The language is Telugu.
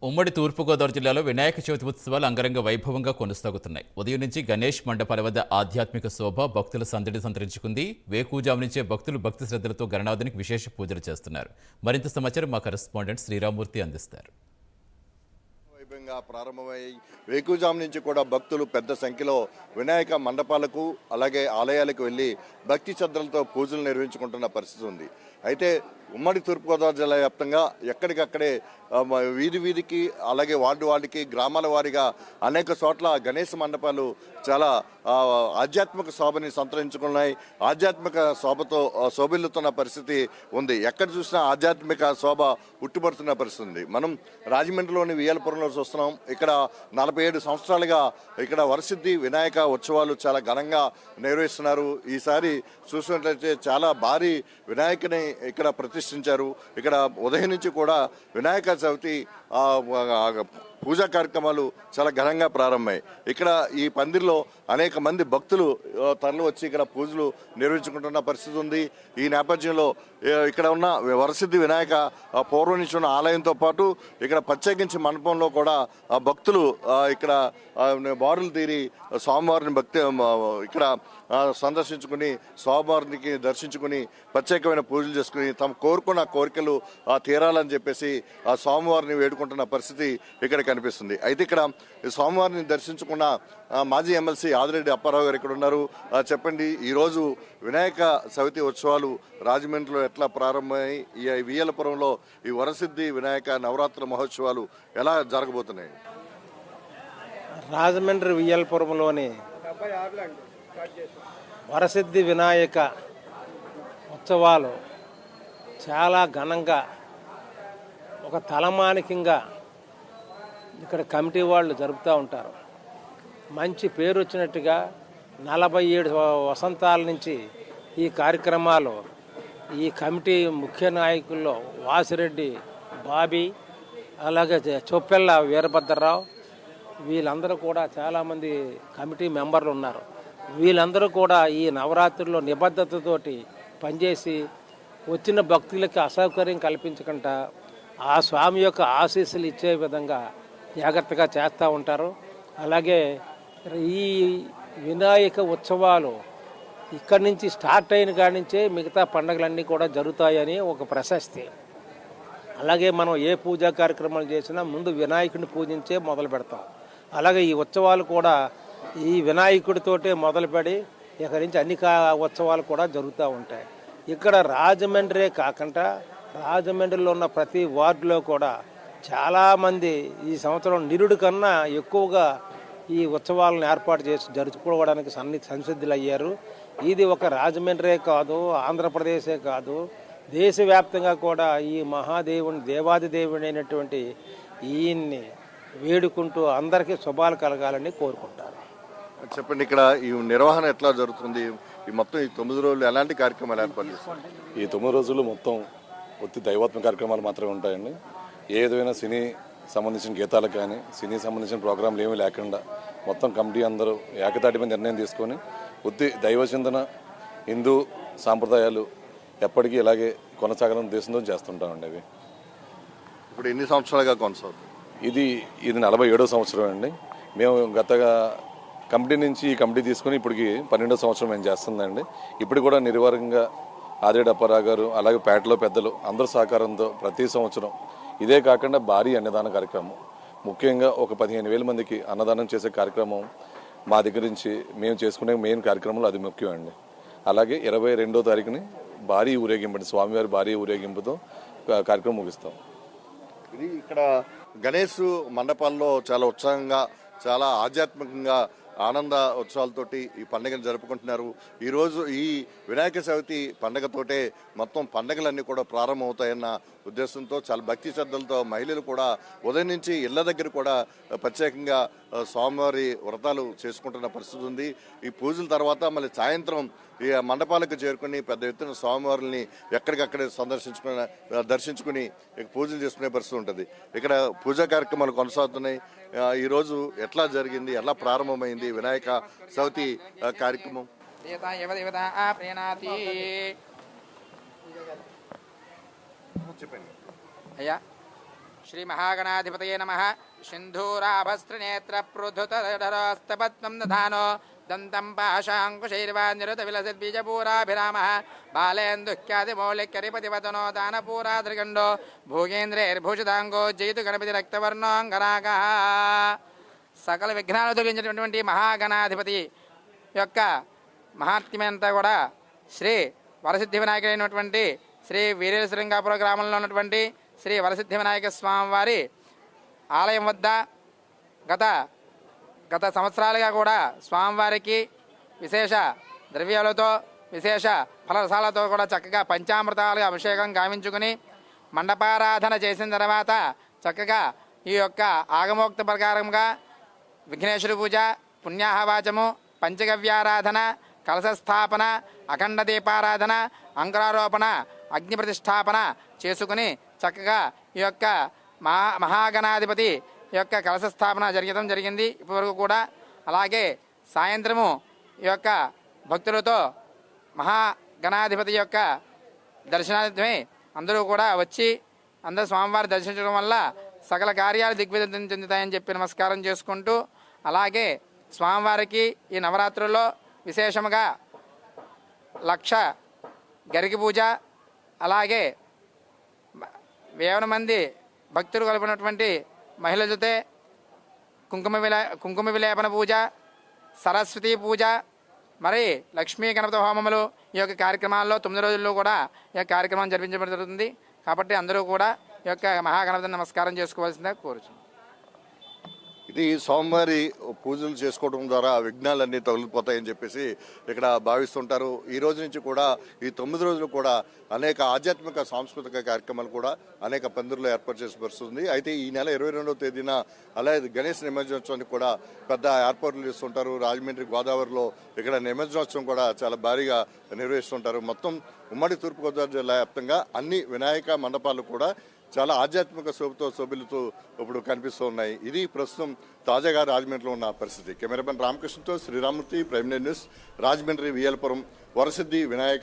ఉమ్మడి తూర్పుగోదావరి జిల్లాలో వినాయక చవితి ఉత్సవాలు అంగరంగ వైభవంగా కొనసాగుతున్నాయి. ఉదయం నుంచి గణేష్ మండపాల వద్ద ఆధ్యాత్మిక శోభ భక్తుల సందడి సంతరించుకుంది. వేకువజాము నుంచే భక్తులు భక్తి శ్రద్ధలతో గణనాథునికి విశేష పూజలు చేస్తున్నారు. మరింత సమాచారం మా కరెస్పాండెంట్ శ్రీరామూర్తి అందిస్తారు. వైభవంగా ప్రారంభమై వేకువజాము నుంచి కూడా భక్తులు పెద్ద సంఖ్యలో వినాయక మండపాలకు అలాగే ఆలయాలకు వెళ్ళి భక్తి శ్రద్ధలతో పూజలు నిర్వహించుకుంటున్న పరిస్థితి ఉంది. అయితే ఉమ్మడి తూర్పుగోదావరి జిల్లా వ్యాప్తంగా ఎక్కడికక్కడే వీధి వీధికి అలాగే వార్డుకి గ్రామాల వారీగా అనేక చోట్ల గణేష్ మండపాలు చాలా ఆధ్యాత్మిక శోభని సంతరించుకున్నాయి. ఆధ్యాత్మిక శోభతో శోభిల్లుతున్న పరిస్థితి ఉంది. ఎక్కడ చూసినా ఆధ్యాత్మిక శోభ ఉట్టుపడుతున్న పరిస్థితి ఉంది. మనం రాజమండ్రిలోని వియ్యలపురంలో చూస్తున్నాం. ఇక్కడ 47 సంవత్సరాలుగా ఇక్కడ వరసిద్ధి వినాయక ఉత్సవాలు చాలా ఘనంగా నిర్వహిస్తున్నారు. ఈసారి చూసినట్లయితే చాలా భారీ వినాయకుని ఇక్కడ ప్రతిష్ఠించారు. ఇక్కడ ఉదయం నుంచి కూడా వినాయక చవితి పూజా కార్యక్రమాలు చాలా ఘనంగా ప్రారంభమయ్యాయి. ఇక్కడ ఈ పందిరిలో అనేక మంది భక్తులు తరలి వచ్చి ఇక్కడ పూజలు నిర్వహించుకుంటున్న పరిస్థితి ఉంది. ఈ నేపథ్యంలో ఇక్కడ ఉన్న వరసిద్ధి వినాయక పూర్వం నుంచి ఉన్న ఆలయంతో పాటు ఇక్కడ ప్రత్యేకించి మండపంలో కూడా భక్తులు ఇక్కడ బారులు తీరి స్వామివారిని ఇక్కడ సందర్శించుకుని స్వామివారికి దర్శించుకుని ప్రత్యేకమైన పూజలు చేసుకుని తమ కోరుకున్న కోరికలు తీరాలని చెప్పేసి ఆ స్వామివారిని వేడుకుంటున్న పరిస్థితి ఇక్కడ కనిపిస్తుంది. అయితే ఇక్కడ స్వామివారిని దర్శించుకున్న మాజీ ఎమ్మెల్సీ ఆదిరెడ్డి అప్పారావు గారు ఇక్కడ ఉన్నారు. చెప్పండి, ఈరోజు వినాయక చవితి ఉత్సవాలు రాజమండ్రిలో ఎట్లా ప్రారంభమై ఈ వియ్యలపురంలో ఈ వరసిద్ధి వినాయక నవరాత్రి మహోత్సవాలు ఎలా జరగబోతున్నాయి? రాజమండ్రి వియ్యలపురంలోని వరసిద్ధి వినాయక ఉత్సవాలు చాలా ఘనంగా ఒక తలమానికంగా ఇక్కడ కమిటీ వాళ్ళు జరుపుతూ ఉంటారు. మంచి పేరు వచ్చినట్టుగా 47 వసంతాల నుంచి ఈ కార్యక్రమాలు ఈ కమిటీ ముఖ్య నాయకుల్లో వాసిరెడ్డి బాబీ అలాగే చొప్పెల్ల వీరభద్రరావు వీళ్ళందరూ కూడా చాలామంది కమిటీ మెంబర్లు ఉన్నారు. వీళ్ళందరూ కూడా ఈ నవరాత్రుల్లో నిబద్ధతతోటి పనిచేసి వచ్చిన భక్తులకి అసౌకర్యం కల్పించకుండా ఆ స్వామి యొక్క ఆశీస్సులు ఇచ్చే విధంగా జాగ్రత్తగా చేస్తూ ఉంటారు. అలాగే ఈ వినాయక ఉత్సవాలు ఇక్కడి నుంచి స్టార్ట్ అయిన కాడి నుంచే మిగతా పండుగలన్నీ కూడా జరుగుతాయని ఒక ప్రశస్తి. అలాగే మనం ఏ పూజా కార్యక్రమాలు చేసినా ముందు వినాయకుడిని పూజించే మొదలు పెడతాం. అలాగే ఈ ఉత్సవాలు కూడా ఈ వినాయకుడితోటే మొదలుపడి ఇక్కడి నుంచి అన్ని ఉత్సవాలు కూడా జరుగుతూ ఉంటాయి. ఇక్కడ రాజమండ్రే కాకుండా రాజమండ్రిలో ఉన్న ప్రతి వార్డులో కూడా చాలామంది ఈ సంవత్సరం నిరుడు కన్నా ఎక్కువగా ఈ ఉత్సవాలను ఏర్పాటు చేసి జరుపుకోవడానికి సంసిద్ధులు అయ్యారు. ఇది ఒక రాజమండ్రే కాదు, ఆంధ్రప్రదేశే కాదు, దేశవ్యాప్తంగా కూడా ఈ మహాదేవుని దేవాదిదేవుని అయినటువంటి ఈయన్ని వేడుకుంటూ అందరికీ శుభాలు కలగాలని కోరుకుంటారు. చెప్పండి, ఇక్కడ ఈ నిర్వహణ ఎట్లా జరుగుతుంది? ఈ మొత్తం ఈ 9 రోజులు ఎలాంటి కార్యక్రమాలు ఏర్పాటు చేస్తారు? ఈ 9 రోజులు మొత్తం ఒత్తి దైవాత్మక కార్యక్రమాలు మాత్రమే ఉంటాయండి. ఏ విధమైన సినీ సంబంధించిన గీతాలకు కానీ సినీ సంబంధించిన ప్రోగ్రాంలు ఏమీ లేకుండా మొత్తం కమిటీ అందరూ ఏకతాటి మీద నిర్ణయం తీసుకొని ఒత్తి దైవచింతన హిందూ సాంప్రదాయాలు ఎప్పటికీ ఇలాగే కొనసాగాలని ఉద్దేశంతో చేస్తుంటామండి. అవి ఇప్పుడు ఎన్ని సంవత్సరాలుగా కొనసాగుతుంది? ఇది 47వ సంవత్సరం అండి. మేము గతగా కమిటీ నుంచి ఈ కమిటీ తీసుకుని ఇప్పటికి 12వ సంవత్సరం మేము చేస్తుందండి. ఇప్పుడు కూడా నిర్వాహకంగా ఆదిరెడ్డి అప్పారావు గారు అలాగే పేటలో పెద్దలు అందరి సహకారంతో ప్రతి సంవత్సరం ఇదే కాకుండా భారీ అన్నదాన కార్యక్రమం, ముఖ్యంగా ఒక 15,000 మందికి అన్నదానం చేసే కార్యక్రమం మా దగ్గర నుంచి మేము చేసుకునే మెయిన్ కార్యక్రమంలో అది ముఖ్యం అండి. అలాగే 22వ తారీఖుని భారీ ఊరేగింపు, స్వామివారి భారీ ఊరేగింపుతో కార్యక్రమం ముగిస్తాం. ఇది ఇక్కడ గణేష్ మండపాల్లో చాలా ఉత్సాహంగా చాలా ఆధ్యాత్మికంగా ఆనంద ఉత్సవాలతోటి ఈ పండుగను జరుపుకుంటున్నారు. ఈరోజు ఈ వినాయక చవితి పండుగతోటే మొత్తం పండుగలన్నీ కూడా ప్రారంభమవుతాయన్న ఉద్దేశంతో చాలా భక్తి శ్రద్ధలతో మహిళలు కూడా ఉదయం నుంచి ఇళ్ల దగ్గర కూడా ప్రత్యేకంగా స్వామివారి వ్రతాలు చేసుకుంటున్న పరిస్థితి ఉంది. ఈ పూజల తర్వాత మళ్ళీ సాయంత్రం ఈ మండపాలకు చేరుకుని పెద్ద ఎత్తున స్వామివారిని ఎక్కడికక్కడే దర్శించుకుని పూజలు చేసుకునే పరిస్థితి ఉంటుంది. ఇక్కడ పూజా కార్యక్రమాలు కొనసాగుతున్నాయి. ఈరోజు ఎట్లా జరిగింది, ఎలా ప్రారంభమైంది వినాయక చవితి కార్యక్రమం? అయ్యా శ్రీ మహాగణాధిపతయే నమః. సింధూరాభస్త్రనేత్రపృథుతరస్తపద్మం దధానో దంతం పాశాంకుశైర్వా నిరుత విలసద్బీజపూరాభిరామः బాలేందుఃఖ్యాతిమౌళిక్యరిపతివదనో దానపూరాదృగండో భోగేంద్రైర్భూషితాంగో జయితు గణపతి రక్తవర్ణో అంగనాకః. సకల విఘ్నాలు తొలగించినటువంటి మహాగణాధిపతి యొక్క మహాత్మ్యంతా కూడా శ్రీ వరసిద్ధి వినాయకుడైనటువంటి శ్రీ వీరేశృంగాపుర గ్రామంలో ఉన్నటువంటి శ్రీ వరసిద్ధి వినాయక స్వామివారి ఆలయం వద్ద గత సంవత్సరాలుగా కూడా స్వామివారికి విశేష ద్రవ్యాలతో విశేష ఫలరసాలతో కూడా చక్కగా పంచామృతాలుగా అభిషేకం గావించుకుని మండపారాధన చేసిన తర్వాత చక్కగా ఈ యొక్క ఆగమోక్త ప్రకారంగా విఘ్నేశ్వర పూజ, పుణ్యాహవాచము, పంచగవ్యారాధన, కలశస్థాపన, అఖండ దీపారాధన, అంకురారోపణ, అగ్ని ప్రతిష్టాపన చేసుకుని చక్కగా ఈ యొక్క మహాగణాధిపతి యొక్క కలశస్థాపన జరగడం జరిగింది ఇప్పటివరకు కూడా. అలాగే సాయంత్రము ఈ యొక్క భక్తులతో మహాగణాధిపతి యొక్క దర్శనార్థమై అందరూ కూడా వచ్చి అందరూ స్వామివారి దర్శించడం వల్ల సకల కార్యాలు దిగ్విజయం చెందుతాయని చెప్పి నమస్కారం చేసుకుంటూ, అలాగే స్వామివారికి ఈ నవరాత్రుల్లో విశేషముగా 1,00,000 గరికి పూజ, అలాగే 1,000 మంది భక్తులు కలిపినటువంటి మహిళల జೊತೆ కుంకుమ విలేపన పూజ, సరస్వతి పూజ, మరి లక్ష్మీ గణపతి హోమములు ఈ యొక్క కార్యక్రమాల్లో 9 రోజుల్లో కూడా ఈ యొక్క కార్యక్రమం జరిపించబడి జరుగుతుంది. కాబట్టి అందరూ కూడా ఈ యొక్క మహాగణపతిని నమస్కారం చేసుకోవాల్సిందిగా కోరుచున్నాం. ఇది స్వామివారి పూజలు చేసుకోవడం ద్వారా విఘ్నాలన్నీ తొలగిపోతాయని చెప్పేసి ఇక్కడ భావిస్తుంటారు. ఈ రోజు నుంచి కూడా ఈ 9 రోజులు కూడా అనేక ఆధ్యాత్మిక సాంస్కృతిక కార్యక్రమాలు కూడా అనేక పందిరులు ఏర్పాటు చేసి వస్తుంది. అయితే ఈ నెల 22వ తేదీన అలాగే గణేష్ నిమజ్జనోత్సవానికి కూడా పెద్ద ఏర్పాట్లు చేస్తుంటారు. రాజమండ్రి గోదావరిలో ఇక్కడ నిమజ్జనోత్సవం కూడా చాలా భారీగా నిర్వహిస్తుంటారు. మొత్తం ఉమ్మడి తూర్పుగోదావరి జిల్లా వ్యాప్తంగా అన్ని వినాయక మండపాలు కూడా చాలా ఆధ్యాత్మిక శోభిలుతూ ఇప్పుడు కనిపిస్తూ ఉన్నాయి. ఇది ప్రస్తుతం తాజాగా రాజమండ్రిలో ఉన్న పరిస్థితి. కెమెరామెన్ రామకృష్ణతో శ్రీరామూర్తి, ప్రైమ్ న్యూస్, రాజమండ్రి, విఎల్పురం, వరసిద్ధి వినాయక